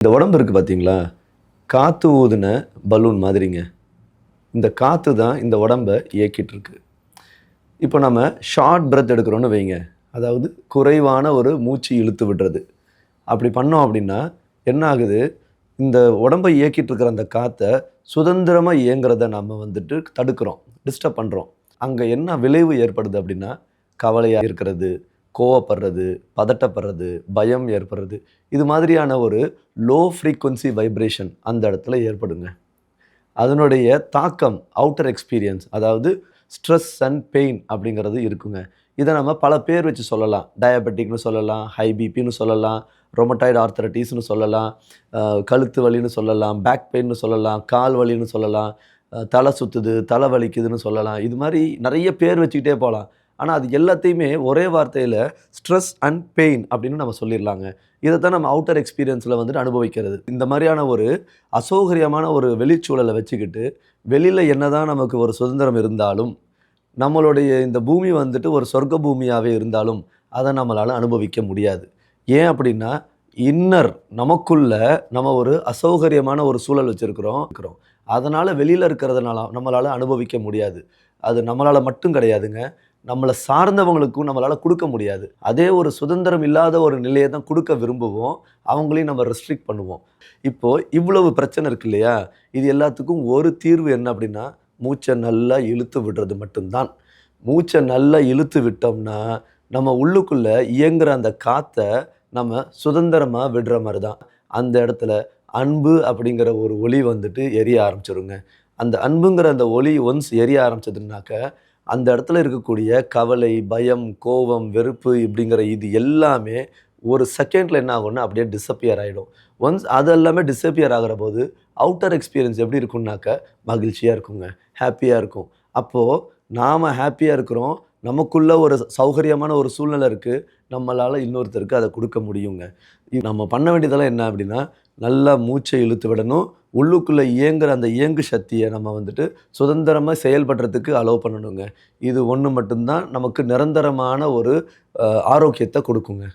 இந்த உடம்பு இருக்குது பார்த்தீங்களா? காத்து ஊதுன பலூன் மாதிரிங்க. இந்த காத்து தான் இந்த உடம்ப இயக்கிட்டு இருக்கு. இப்போ நம்ம ஷார்ட் பிரெத் எடுக்கிறோம்னு வைங்க. அதாவது குறைவான ஒரு மூச்சு இழுத்து விடுறது. அப்படி பண்ணோம் அப்படின்னா, என்ன ஆகுது? இந்த உடம்ப இயக்கிட்டு இருக்கிற அந்த காத்த சுதந்திரமா இயங்குறத நம்ம வந்துட்டு தடுக்கிறோம். டிஸ்டர்ப் பண்றோம். அங்க என்ன விளைவு ஏற்படுது அப்படின்னா, கவலையா இருக்கிறது, கோவப்படுறது, பதட்டப்படுறது, பயம் ஏற்படுறது. இது மாதிரியான ஒரு லோ ஃப்ரீக்வென்சி வைப்ரேஷன் அந்த இடத்துல ஏற்படுங்க. அதனுடைய தாக்கம் அவுட்டர் எக்ஸ்பீரியன்ஸ் அதாவது ஸ்ட்ரெஸ் அண்ட் பெயின் அப்படிங்கிறது இருக்குங்க. இத நம்ம பல பேர் வச்சு சொல்லலாம். டயபெட்டிக்னு சொல்லலாம், ஹை பிபின்னு சொல்லலாம், ரொமட்டாய்டு ஆர்த்ரைட்டிஸ்னு சொல்லலாம், கழுத்து வலின்னு சொல்லலாம், பேக் பெயின்னு சொல்லலாம், கால் வலின்னு சொல்லலாம், தலை சுத்துது, தலை வலிக்குதுன்னு சொல்லலாம். இது மாரி நெறைய பேர் வச்சுக்கிட்டே போலாம். ஆனா, அது எல்லாத்தையுமே ஒரே வார்த்தையில ஸ்ட்ரெஸ் அண்ட் பெயின் அப்படின்னு நம்ம சொல்லிர்லாங்க. இதத்தான் நம்ம அவுட்டர் எக்ஸ்பீரியன்ஸ்ல வந்துட்டு அனுபவிக்கிறது. இந்த மாரியான ஒரு அசௌகரியமான ஒரு வெளிச்சூழல வச்சுக்கிட்டு, வெளியில என்னதான் நமக்கு ஒரு சுதந்திரம் இருந்தாலும், நம்மளுடைய இந்த பூமி வந்துட்டு ஒரு சொர்க்க பூமியாவே இருந்தாலும், அத நம்மளால அனுபவிக்க முடியாது. ஏன் அப்படின்னா, இன்னர் நமக்குள்ள நம்ம ஒரு அசௌகரியமான ஒரு சூழல் வச்சிருக்கிறோம். அதனால வெளியில இருக்கிறதுனால நம்மளால அனுபவிக்க முடியாது. அது நம்மளால மட்டும் கிடையாதுங்க. நம்மள சார்ந்தவங்களுக்கும் நம்மளால குடுக்க முடியாது. அதே ஒரு சுதந்திரம் இல்லாத ஒரு நிலைய தான் குடுக்க விரும்புவோம். அவங்களையும் நம்ம ரெஸ்ட்ரிக்ட் பண்ணுவோம். இப்போ இவ்வளவு பிரச்சனை இருக்கு இல்லையா? இது எல்லாத்துக்கும் ஒரு தீர்வு என்ன அப்படின்னா, மூச்ச நல்லா இழுத்து விடுறது மட்டும் தான். மூச்ச நல்லா இழுத்து விட்டோம்னா, நம்ம உள்ளுக்குள்ள இயங்குற அந்த காத்த நம்ம சுதந்திரமா விடுற மாரி தான். அந்த இடத்துல அன்பு அப்படிங்கிற ஒரு ஒளி வந்துட்டு எரிய ஆரம்பிச்சுருங்க. அந்த அன்புங்கிற அந்த ஒளி ஒன்ஸ் எரிய ஆரம்பிச்சதுனாக்க, அந்த இடத்துல இருக்கக்கூடிய கவலை, பயம், கோவம், வெறுப்பு இப்படிங்கிற இது எல்லாமே ஒரு செகண்ட்ல என்ன ஆகும்னா அப்படியே டிஸப்பியர் ஆயிடும். ஒன்ஸ் அது எல்லாமே டிஸப்பியர் ஆகுறபோது, அவுட்டர் எக்ஸ்பீரியன்ஸ் எப்படி இருக்கும்னாக்க, மகிழ்ச்சியா இருக்குங்க. ஹேப்பியா இருக்கும். அப்போ நாம ஹேப்பியா இருக்கிறோம். நமக்குள்ள ஒரு சௌகரியமான ஒரு சூழ்நிலை இருக்கு. நம்மளால இன்னொருத்தருக்கு அத குடுக்க முடியுங்க. நம்ம பண்ண வேண்டியதெல்லாம் என்ன அப்படின்னா, நல்லா மூச்ச இழுத்து விடணும். உள்ளுக்குள்ள இயங்குற அந்த இயங்கு சக்திய நம்ம வந்துட்டு சுதந்திரமா செயல்படுறதுக்கு அலோவ் பண்ணணுங்க. இது ஒண்ணு மட்டும் தான் நமக்கு நிரந்தரமான ஒரு ஆரோக்கியத்த குடுக்குங்க.